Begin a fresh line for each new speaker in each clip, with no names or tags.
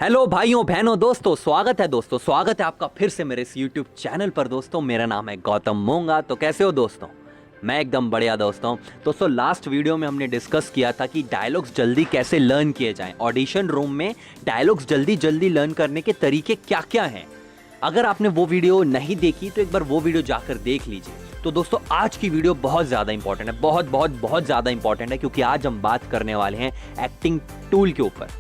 Hello भाइयों बहनों दोस्तों, स्वागत है आपका फिर से मेरे इस YouTube चैनल पर। दोस्तों मेरा नाम है गौतम मोंगा। तो कैसे हो दोस्तों? मैं एकदम बढ़िया दोस्तों लास्ट वीडियो में हमने डिस्कस किया था कि डायलॉग्स जल्दी कैसे लर्न किए जाएं। ऑडिशन रूम में डायलॉग्स जल्दी लर्न करने के तरीके क्या क्या हैं। अगर आपने वो वीडियो नहीं देखी तो एक बार वो वीडियो जाकर देख लीजिए। तो दोस्तों आज की वीडियो बहुत ज़्यादा इंपॉर्टेंट है, बहुत ज़्यादा इंपॉर्टेंट है, क्योंकि आज हम बात करने वाले हैं एक्टिंग टूल के ऊपर।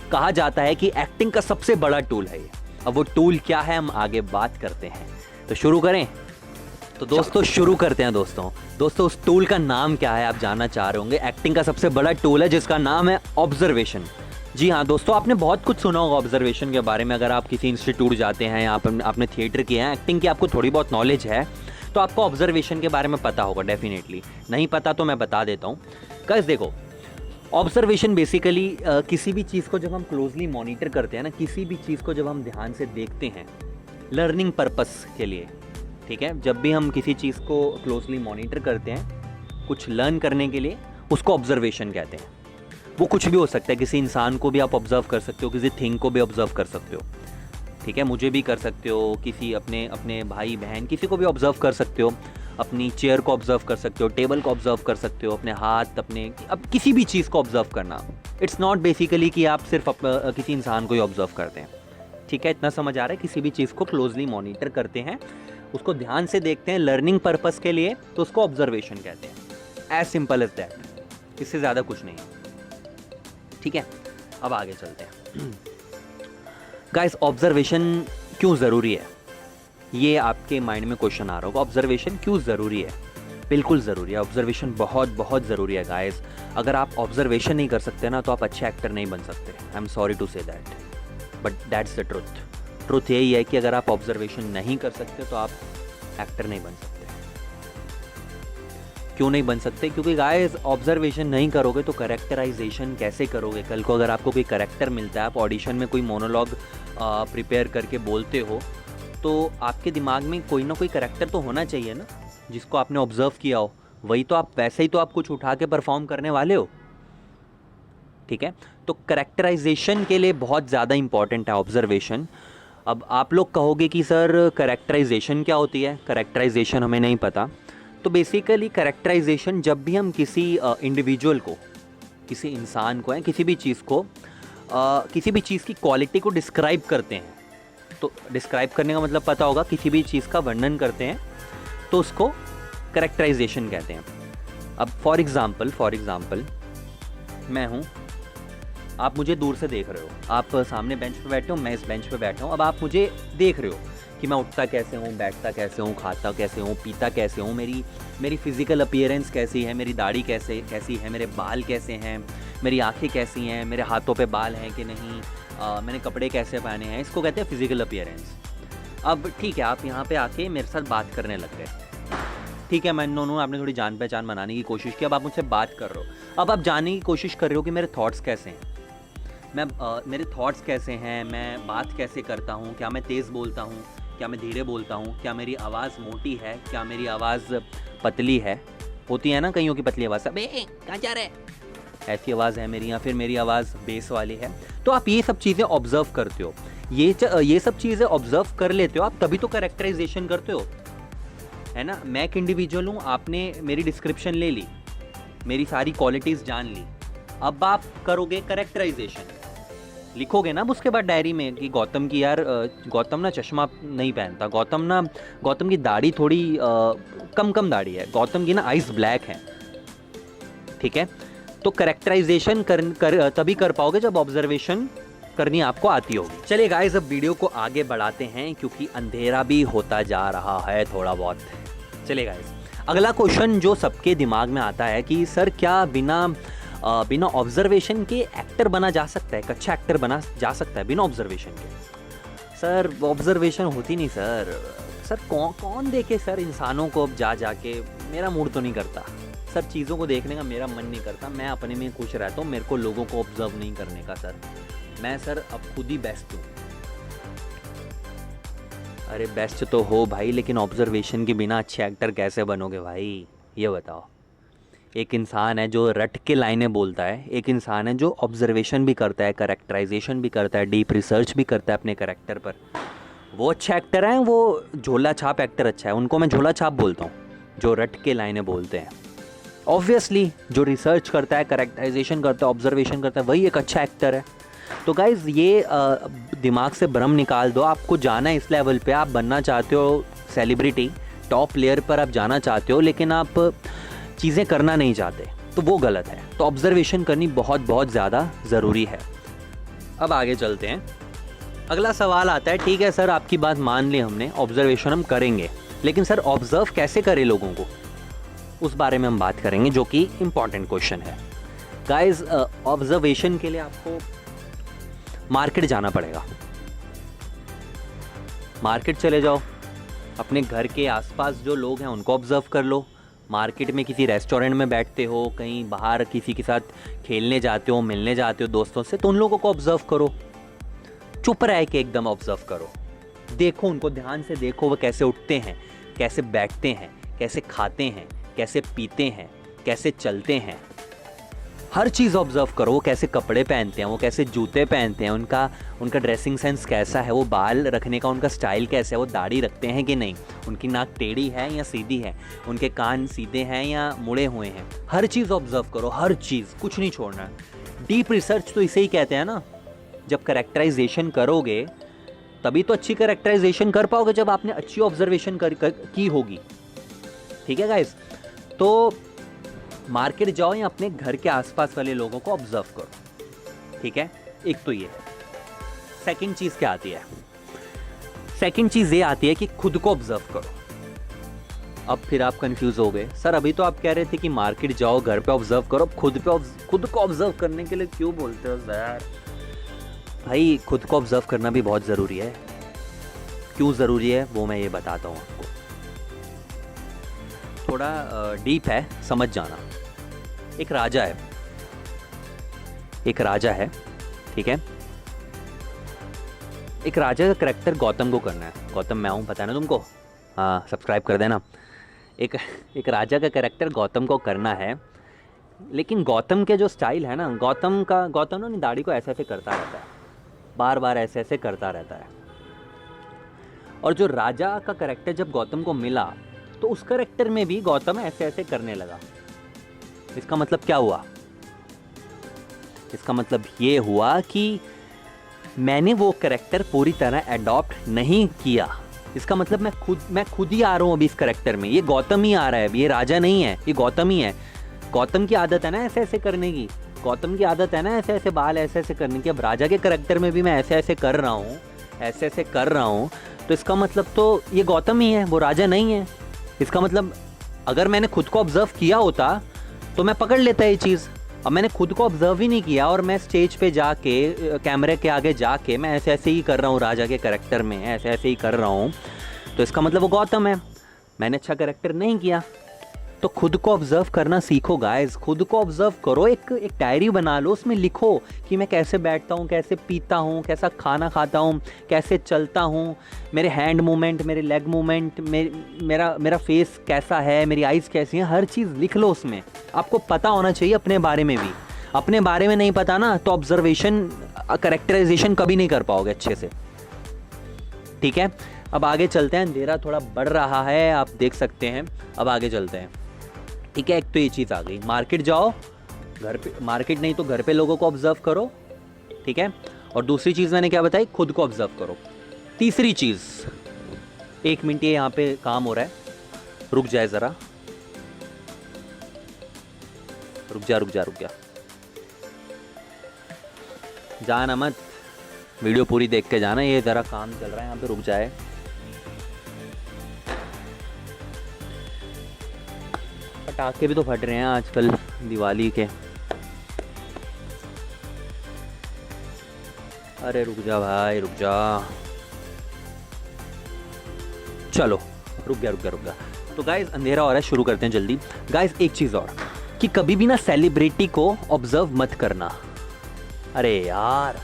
कहा जाता है कि एक्टिंग का सबसे बड़ा टूल है ये। अब वो टूल क्या है हम आगे बात करते हैं। तो शुरू करें। तो दोस्तों शुरू करते हैं। दोस्तों उस टूल का नाम क्या है आप जानना चाह रहे होंगे। एक्टिंग का सबसे बड़ा टूल है जिसका नाम है ऑब्जर्वेशन। जी हाँ दोस्तों, आपने बहुत कुछ सुना होगा ऑब्जर्वेशन के बारे में। अगर आप किसी इंस्टीट्यूट जाते हैं या आपने थिएटर किया है, एक्टिंग की आपको थोड़ी बहुत नॉलेज है, तो आपको ऑब्जर्वेशन के बारे में पता होगा डेफिनेटली। नहीं पता तो मैं बता देता हूँ। गाइस देखो, ऑब्जर्वेशन बेसिकली किसी भी चीज़ को जब हम क्लोजली मॉनिटर करते हैं ना, किसी भी चीज़ को जब हम ध्यान से देखते हैं लर्निंग पर्पस के लिए, ठीक है, जब भी हम किसी चीज़ को क्लोजली मॉनिटर करते हैं कुछ लर्न करने के लिए, उसको ऑब्जर्वेशन कहते हैं। वो कुछ भी हो सकता है, किसी इंसान को भी आप ऑब्जर्व कर सकते हो, किसी थिंग को भी ऑब्जर्व कर सकते हो, ठीक है, मुझे भी कर सकते हो, किसी अपने भाई बहन किसी को भी ऑब्जर्व कर सकते हो, अपनी चेयर को ऑब्जर्व कर सकते हो, टेबल को ऑब्जर्व कर सकते हो, अपने हाथ, अब किसी भी चीज़ को ऑब्जर्व करना। इट्स नॉट बेसिकली कि आप सिर्फ किसी इंसान को ही ऑब्जर्व करते हैं, ठीक है, इतना समझ आ रहा है। किसी भी चीज़ को क्लोजली मॉनिटर करते हैं, उसको ध्यान से देखते हैं लर्निंग पर्पस के लिए, तो उसको ऑब्जर्वेशन कहते हैं। एज सिंपल एज दैट, इससे ज़्यादा कुछ नहीं है, ठीक है। अब आगे चलते हैं। गाइस ऑब्जर्वेशन क्यों ज़रूरी है, ये आपके माइंड में क्वेश्चन आ रहा होगा। ऑब्जर्वेशन क्यों ज़रूरी है? बिल्कुल ज़रूरी है। ऑब्जर्वेशन बहुत ज़रूरी है गाइस। अगर आप ऑब्जर्वेशन नहीं कर सकते ना, तो आप अच्छे एक्टर नहीं बन सकते। I am sorry to say that, but that's the truth यही है कि अगर आप ऑब्जर्वेशन नहीं कर सकते तो आप एक्टर नहीं बन सकते। क्यों नहीं बन सकते? क्योंकि गाइस ऑब्जर्वेशन नहीं करोगे तो करेक्टराइजेशन कैसे करोगे? कल को अगर आपको कोई करेक्टर मिलता है, आप ऑडिशन में कोई मोनोलॉग प्रिपेयर करके बोलते हो, तो आपके दिमाग में कोई ना कोई करेक्टर तो होना चाहिए ना, जिसको आपने ऑब्जर्व किया हो। वही तो आप, वैसे ही तो आप कुछ उठा के परफॉर्म करने वाले हो, ठीक है। तो करेक्टराइजेशन के लिए बहुत ज़्यादा इंपॉर्टेंट है ऑब्जर्वेशन। अब आप लोग कहोगे कि सर करेक्टराइजेशन क्या होती है? करेक्टराइजेशन हमें नहीं पता। तो बेसिकली करेक्टराइजेशन जब भी हम किसी इंडिविजुअल को, किसी इंसान को, किसी भी चीज़ को, किसी भी चीज़ की क्वालिटी को डिस्क्राइब करते हैं, तो डिस्क्राइब करने का मतलब पता होगा, किसी भी चीज़ का वर्णन करते हैं, तो उसको करेक्टराइजेशन कहते हैं। अब फॉर एग्ज़ाम्पल मैं हूँ, आप मुझे दूर से देख रहे हो, आप सामने बेंच पे बैठे हो, मैं इस बेंच पे बैठा हूँ। अब आप मुझे देख रहे हो कि मैं उठता कैसे हूँ, बैठता कैसे हूँ, खाता कैसे हूँ, पीता कैसे हूँ, मेरी फिज़िकल अपीयरेंस कैसी है, मेरी दाढ़ी कैसी है, मेरे बाल कैसे हैं, मेरी आँखें कैसी हैं, मेरे हाथों पे बाल हैं कि नहीं, मैंने कपड़े कैसे पहने हैं, इसको कहते हैं फिजिकल अपीयरेंस। अब ठीक है, आप यहाँ पे आके मेरे साथ बात करने लग गए, ठीक है, मैंने आपने थोड़ी जान पहचान बनाने की कोशिश की। अब आप मुझसे बात कर रहे हो, अब आप जानने की कोशिश कर रहे हो कि मेरे थॉट्स कैसे हैं, मेरे थॉट्स कैसे हैं, मैं बात कैसे करता हूँ, क्या मैं तेज़ बोलता हूँ, क्या मैं धीरे बोलता हूँ, क्या मेरी आवाज़ मोटी है, क्या मेरी आवाज़ पतली है। होती है ना कईयों की पतली आवाज़, अबे कहाँ जा रहे, ऐसी आवाज़ है मेरी, या फिर मेरी आवाज़ बेस वाली है। तो आप ये सब चीज़ें ऑब्जर्व करते हो, ये सब चीज़ें ऑब्जर्व कर लेते हो आप, तभी तो करेक्टराइजेशन करते हो, है ना। मैं एक इंडिविजुअल हूँ, आपने मेरी डिस्क्रिप्शन ले ली, मेरी सारी क्वालिटीज़ जान ली, अब आप करोगे करेक्टराइजेशन, लिखोगे ना उसके बाद डायरी में कि गौतम की यार, गौतम ना चश्मा नहीं पहनता, गौतम की दाढ़ी थोड़ी कम दाढ़ी है, गौतम की ना आइज़ ब्लैक है, ठीक है। तो करेक्टराइजेशन तभी कर पाओगे जब ऑब्जर्वेशन करनी आपको आती होगी। चलिए गाइस, अब वीडियो को आगे बढ़ाते हैं क्योंकि अंधेरा भी होता जा रहा है थोड़ा बहुत। चलिए गाइस, अगला क्वेश्चन जो सबके दिमाग में आता है कि सर क्या बिना ऑब्जर्वेशन के एक्टर बना जा सकता है? एक अच्छा एक्टर बना जा सकता है बिना ऑब्जर्वेशन के? सर ऑब्जर्वेशन होती नहीं सर कौन देखे सर इंसानों को? अब जाके मेरा मूड तो नहीं करता सर, चीज़ों को देखने का मेरा मन नहीं करता, मैं अपने में खुश रहता हूँ, मेरे को लोगों को ऑब्जर्व नहीं करने का सर, मैं सर अब खुद ही बेस्ट हूँ। अरे बेस्ट तो हो भाई, लेकिन ऑब्जर्वेशन के बिना अच्छे एक्टर कैसे बनोगे भाई, ये बताओ। एक इंसान है जो रट के लाइनें बोलता है, एक इंसान है जो ऑब्जर्वेशन भी करता है, करेक्टराइजेशन भी करता है, डीप रिसर्च भी करता है अपने करेक्टर पर। वो अच्छे एक्टर हैं, वो झोला छाप एक्टर अच्छा है, उनको मैं झोला छाप बोलता हूँ, जो रट के लाइनें बोलते हैं। ऑब्वियसली जो रिसर्च करता है, करेक्टराइजेशन करता है, ऑब्जर्वेशन करता है, वही एक अच्छा एक्टर है। तो गाइज़ ये दिमाग से भ्रम निकाल दो। आपको जाना है इस लेवल पे, आप बनना चाहते हो सेलिब्रिटी, टॉप लेयर पर आप जाना चाहते हो, लेकिन आप चीज़ें करना नहीं चाहते, तो वो गलत है। तो ऑब्जर्वेशन करनी बहुत बहुत ज़्यादा ज़रूरी है। अब आगे चलते हैं। अगला सवाल आता है, ठीक है सर आपकी बात मान ली हमने, ऑब्जर्वेशन हम करेंगे, लेकिन सर ऑब्जर्व कैसे करें लोगों को, उस बारे में हम बात करेंगे, जो कि इम्पॉर्टेंट क्वेश्चन है। गाइस ऑब्जर्वेशन के लिए आपको मार्केट जाना पड़ेगा। मार्केट चले जाओ, अपने घर के आसपास जो लोग हैं उनको ऑब्जर्व कर लो। मार्केट में किसी रेस्टोरेंट में बैठते हो, कहीं बाहर किसी के साथ खेलने जाते हो, मिलने जाते हो दोस्तों से, तो उन लोगों को ऑब्जर्व करो। चुप रह के एकदम ऑब्जर्व करो, देखो उनको, ध्यान से देखो वो कैसे उठते हैं, कैसे बैठते हैं, कैसे खाते हैं, कैसे पीते हैं, कैसे चलते हैं। हर चीज़ ऑब्जर्व करो, वो कैसे कपड़े पहनते हैं, वो कैसे जूते पहनते हैं, उनका ड्रेसिंग सेंस कैसा है, वो बाल रखने का उनका स्टाइल कैसा है, वो दाढ़ी रखते हैं कि नहीं, उनकी नाक टेढ़ी है या सीधी है, उनके कान सीधे हैं या मुड़े हुए हैं। हर चीज़ ऑब्जर्व करो, हर चीज़, कुछ नहीं छोड़ना। डीप रिसर्च तो इसे ही कहते हैं ना। जब करेक्टराइजेशन करोगे तभी तो अच्छी करेक्टराइजेशन कर पाओगे, जब आपने अच्छी ऑब्जर्वेशन की होगी। ठीक है गाइस, तो मार्केट जाओ या अपने घर के आसपास वाले लोगों को ऑब्जर्व करो। ठीक है, एक तो ये है। सेकंड चीज़ क्या आती है? सेकंड चीज़ ये आती है कि खुद को ऑब्जर्व करो। अब फिर आप कंफ्यूज हो गए, सर अभी तो आप कह रहे थे कि मार्केट जाओ, घर पे ऑब्जर्व करो, खुद को ऑब्जर्व करने के लिए क्यों बोलते हो यार? भाई खुद को ऑब्जर्व करना भी बहुत ज़रूरी है। क्यों ज़रूरी है वो मैं ये बताता हूँ आपको, थोड़ा डीप है, समझ जाना। एक राजा है, ठीक है। एक राजा का करेक्टर गौतम को करना है। गौतम मैं हूँ, पता है ना तुमको? हाँ, सब्सक्राइब कर देना। एक राजा का करेक्टर गौतम को करना है, लेकिन गौतम के जो स्टाइल है ना, गौतम ना अपनी दाढ़ी को ऐसे ऐसे करता रहता है, बार बार ऐसे ऐसे करता रहता है। और जो राजा का करेक्टर जब गौतम को मिला, तो उस करेक्टर में भी गौतम ऐसे ऐसे करने लगा। इसका मतलब क्या हुआ? इसका मतलब ये हुआ कि मैंने वो करेक्टर पूरी तरह अडॉप्ट नहीं किया। इसका मतलब मैं खुद ही आ रहा हूँ अभी इस करेक्टर में। ये गौतम ही आ रहा है अभी, ये राजा नहीं है, ये गौतम ही है। गौतम की आदत है ना ऐसे ऐसे करने की, गौतम की आदत है ना ऐसे ऐसे बाल ऐसे ऐसे करने की। अब राजा के करेक्टर में भी मैं ऐसे ऐसे कर रहा हूँ, ऐसे ऐसे कर रहा हूँ, तो इसका मतलब तो ये गौतम ही है, वो राजा नहीं है। इसका मतलब अगर मैंने खुद को ऑब्जर्व किया होता तो मैं पकड़ लेता ये चीज़। अब मैंने खुद को ऑब्जर्व ही नहीं किया और मैं स्टेज पे जाके, कैमरे के आगे जाके मैं ऐसे ऐसे ही कर रहा हूँ, राजा के करेक्टर में ऐसे ऐसे ही कर रहा हूँ, तो इसका मतलब वो गौतम है। मैंने अच्छा करेक्टर नहीं किया। तो खुद को ऑब्जर्व करना सीखो गाइस, खुद को ऑब्जर्व करो। एक डायरी बना लो, उसमें लिखो कि मैं कैसे बैठता हूँ, कैसे पीता हूँ, कैसा खाना खाता हूँ, कैसे चलता हूँ, मेरे हैंड मूवमेंट, मेरे लेग मूवमेंट, मेरा फेस कैसा है, मेरी आइज़ कैसी हैं, हर चीज़ लिख लो उसमें। आपको पता होना चाहिए अपने बारे में भी। अपने बारे में नहीं पता ना, तो ऑब्जर्वेशन, करेक्टराइजेशन कभी नहीं कर पाओगे अच्छे से। ठीक है, अब आगे चलते हैं। अंधेरा थोड़ा बढ़ रहा है, आप देख सकते हैं। अब आगे चलते हैं। ठीक है, एक तो ये चीज़ आ गई। मार्केट जाओ, घर पे, मार्केट नहीं तो घर पे लोगों को ऑब्जर्व करो। ठीक है, और दूसरी चीज़ मैंने क्या बताई? खुद को ऑब्जर्व करो। तीसरी चीज़, 1 मिनट, ये यहाँ पे काम हो रहा है, रुक जाए ज़रा, रुक जा, जाना मत, वीडियो पूरी देख के जाना। ये ज़रा काम चल रहा है यहाँ पे, रुक जाए। पटाखे भी तो फट रहे हैं आजकल दिवाली के। अरे रुक जा भाई, रुक जा, चलो रुक गया। तो गाइज अंधेरा हो रहा है, शुरू करते हैं जल्दी। गाइज एक चीज़ और, कि कभी भी ना सेलिब्रिटी को ऑब्जर्व मत करना। अरे यार,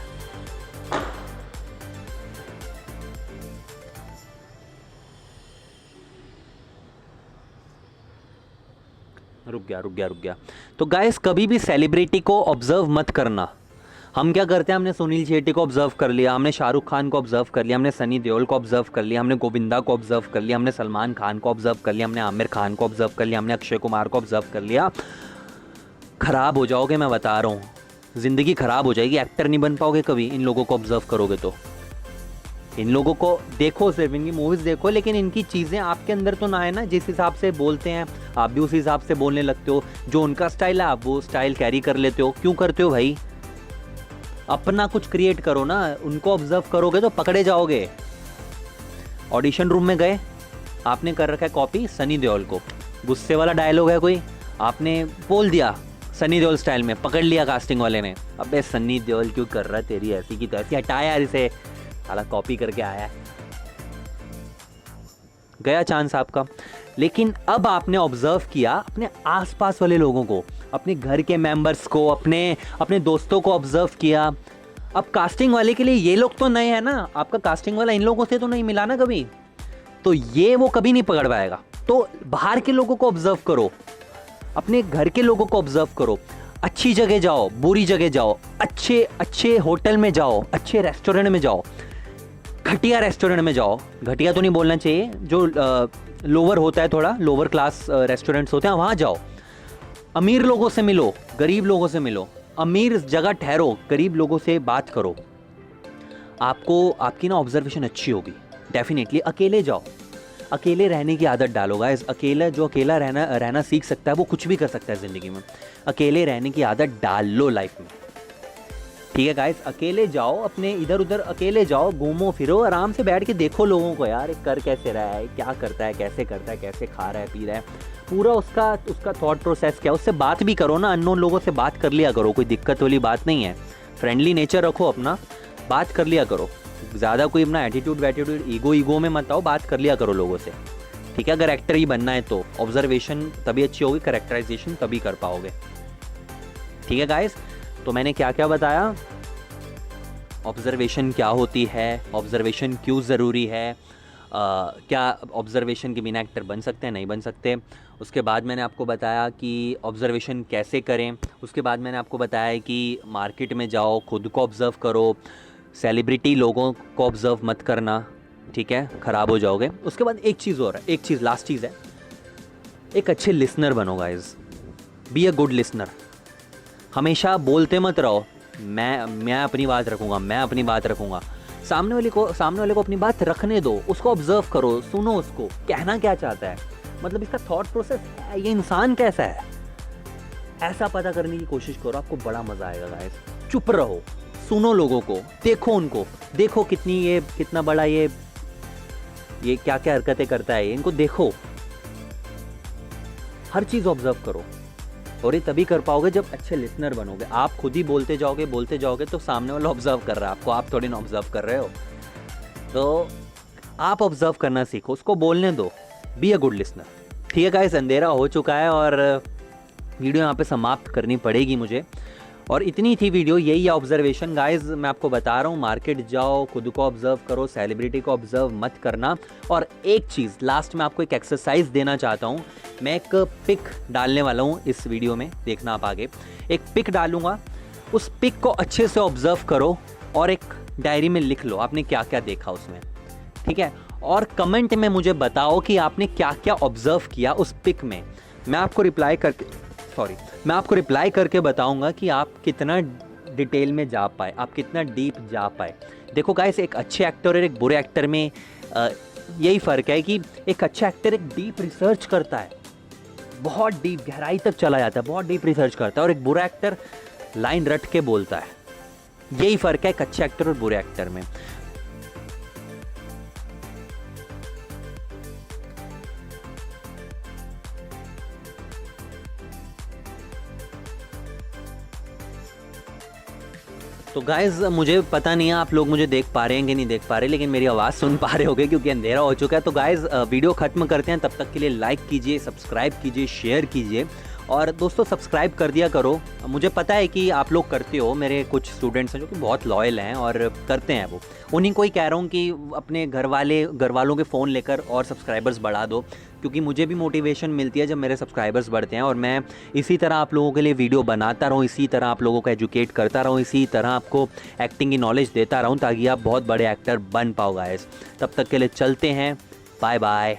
रुक गया। तो गाइस कभी भी सेलिब्रिटी को ऑब्जर्व मत करना। हम क्या करते हैं, हमने सुनील शेट्टी को ऑब्जर्व कर लिया, हमने शाहरुख खान को ऑब्जर्व कर लिया, हमने सनी देओल को ऑब्जर्व कर लिया, हमने गोविंदा को ऑब्जर्व कर लिया, हमने सलमान खान को ऑब्जर्व कर लिया, हमने आमिर खान को ऑब्जर्व कर लिया, हमने अक्षय कुमार को ऑब्जर्व कर लिया। खराब हो जाओगे, मैं बता रहा हूँ, ज़िंदगी खराब हो जाएगी, एक्टर नहीं बन पाओगे कभी इन लोगों को ऑब्जर्व करोगे तो। इन लोगों को देखो, सिर्फ इनकी मूवीज़ देखो, लेकिन इनकी चीज़ें आपके अंदर तो ना आए ना। जिस हिसाब से बोलते हैं आप भी उसी हिसाब से बोलने लगते हो, जो उनका स्टाइल है आप वो स्टाइल कैरी कर लेते हो। क्यों करते हो भाई? अपना कुछ क्रिएट करो ना। उनको ऑब्जर्व करोगे तो पकड़े जाओगे। ऑडिशन रूम में गए, आपने कर रखा है कॉपी सनी देओल को, गुस्से वाला डायलॉग है कोई, आपने बोल दिया सनी देओल स्टाइल में, पकड़ लिया कास्टिंग वाले ने, अबे सनी देओल क्यों कर रहा है, तेरी ऐसी की तैसी, हटाया यार इसे, साला कॉपी करके आया है, गया चांस आपका। लेकिन अब आपने ऑब्जर्व किया अपने आसपास वाले लोगों को, अपने घर के मेंबर्स को, अपने दोस्तों को ऑब्जर्व किया। अब कास्टिंग वाले के लिए ये लोग तो नए हैं ना, आपका कास्टिंग वाला इन लोगों से तो नहीं मिला ना कभी, तो ये वो कभी नहीं पकड़ पाएगा। तो बाहर के लोगों को ऑब्जर्व करो, अपने घर के लोगों को ऑब्जर्व करो। अच्छी जगह जाओ, बुरी जगह जाओ, अच्छे होटल में जाओ, अच्छे रेस्टोरेंट में जाओ, घटिया रेस्टोरेंट में जाओ, घटिया तो नहीं बोलना चाहिए, जो लोअर होता है, थोड़ा लोअर क्लास रेस्टोरेंट्स होते हैं, वहाँ जाओ। अमीर लोगों से मिलो, गरीब लोगों से मिलो, अमीर जगह ठहरो, गरीब लोगों से बात करो, आपकी ना ऑब्जर्वेशन अच्छी होगी डेफिनेटली। अकेले जाओ, अकेले रहने की आदत डालो गाइस। जो अकेला रहना सीख सकता है वो कुछ भी कर सकता है ज़िंदगी में। अकेले रहने की आदत डाल लो लाइफ में, ठीक है गाइस। अकेले जाओ, अपने इधर उधर अकेले जाओ, घूमो फिरो, आराम से बैठ के देखो लोगों को यार, कर कैसे रहा है, क्या करता है, कैसे करता है, कैसे खा रहा है, पी रहा है, पूरा उसका थॉट प्रोसेस क्या, उससे बात भी करो ना। अननोन लोगों से बात कर लिया करो, कोई दिक्कत वाली बात नहीं है। फ्रेंडली नेचर रखो अपना, बात कर लिया करो, ज़्यादा कोई अपना एटीट्यूड ईगो में मत आओ, बात कर लिया करो लोगों से, ठीक है। अगर एक्टर ही बनना है तो ऑब्जर्वेशन तभी अच्छी होगी, करेक्टराइजेशन तभी कर पाओगे, ठीक है गाइस। तो मैंने क्या क्या बताया, ऑब्जर्वेशन क्या होती है, ऑब्जर्वेशन क्यों ज़रूरी है, क्या ऑब्जर्वेशन के बिना एक्टर बन सकते हैं, नहीं बन सकते। उसके बाद मैंने आपको बताया कि ऑब्जर्वेशन कैसे करें। उसके बाद मैंने आपको बताया कि मार्केट में जाओ, खुद को ऑब्ज़र्व करो, सेलिब्रिटी लोगों को ऑब्ज़र्व मत करना, ठीक है, ख़राब हो जाओगे। उसके बाद एक चीज़ और है, एक चीज़ लास्ट चीज़ है, एक अच्छे लिसनर बनो guys, be a good listener. हमेशा बोलते मत रहो मैं अपनी बात रखूँगा, मैं अपनी बात रखूँगा। सामने वाले को अपनी बात रखने दो, उसको ऑब्जर्व करो, सुनो उसको कहना क्या चाहता है, मतलब इसका थॉट प्रोसेस है, ये इंसान कैसा है, ऐसा पता करने की कोशिश करो, आपको बड़ा मज़ा आएगा गाइस। चुप रहो, सुनो लोगों को, देखो उनको, देखो कितना बड़ा ये क्या क्या हरकतें करता है, इनको देखो, हर चीज़ ऑब्जर्व करो। और ये तभी कर पाओगे जब अच्छे लिसनर बनोगे। आप खुद ही बोलते जाओगे तो सामने वाला ऑब्जर्व कर रहा है आपको, आप थोड़ी ना ऑब्जर्व कर रहे हो। तो आप ऑब्जर्व करना सीखो, उसको बोलने दो, बी अ गुड लिसनर, ठीक है गाइस। अंधेरा हो चुका है और वीडियो यहाँ पे समाप्त करनी पड़ेगी मुझे, और इतनी थी वीडियो, यही है ऑब्जर्वेशन गाइस। मैं आपको बता रहा हूँ, मार्केट जाओ, खुद को ऑब्जर्व करो, सेलिब्रिटी को ऑब्जर्व मत करना। और एक चीज़ लास्ट में आपको एक एक्सरसाइज देना चाहता हूँ, मैं एक पिक डालने वाला हूँ इस वीडियो में, देखना आप आगे। एक पिक डालूँगा, उस पिक को अच्छे से ऑब्जर्व करो और एक डायरी में लिख लो आपने क्या क्या देखा उसमें, ठीक है। और कमेंट में मुझे बताओ कि आपने क्या क्या ऑब्जर्व किया उस पिक में। मैं आपको रिप्लाई करके बताऊंगा कि आप कितना डिटेल में जा पाए, आप कितना डीप जा पाए। देखो गाइस, एक अच्छे एक्टर और एक बुरे एक्टर में यही फ़र्क है कि एक अच्छा एक्टर एक डीप रिसर्च करता है, बहुत डीप गहराई तक चला जाता है, बहुत डीप रिसर्च करता है, और एक बुरा एक्टर लाइन रट के बोलता है। यही फ़र्क है एक अच्छे एक्टर और बुरे एक्टर में। तो गाइज़, मुझे पता नहीं है आप लोग मुझे देख पा रहे हैं कि नहीं देख पा रहे, लेकिन मेरी आवाज़ सुन पा रहे होगे क्योंकि अंधेरा हो चुका है। तो गाइज़, वीडियो ख़त्म करते हैं, तब तक के लिए लाइक कीजिए, सब्सक्राइब कीजिए, शेयर कीजिए और दोस्तों सब्सक्राइब कर दिया करो। मुझे पता है कि आप लोग करते हो, मेरे कुछ स्टूडेंट्स हैं जो कि बहुत लॉयल हैं और करते हैं वो। उन्हीं को ही कह रहा हूँ कि अपने घर वालों के फ़ोन लेकर और सब्सक्राइबर्स बढ़ा दो, क्योंकि मुझे भी मोटिवेशन मिलती है जब मेरे सब्सक्राइबर्स बढ़ते हैं। और मैं इसी तरह आप लोगों के लिए वीडियो बनाता रहूँ, इसी तरह आप लोगों को एजुकेट करता रहूँ, इसी तरह आपको एक्टिंग की नॉलेज देता रहूँ, ताकि आप बहुत बड़े एक्टर बन पाओ गाइस। तब तक के लिए चलते हैं, बाय बाय।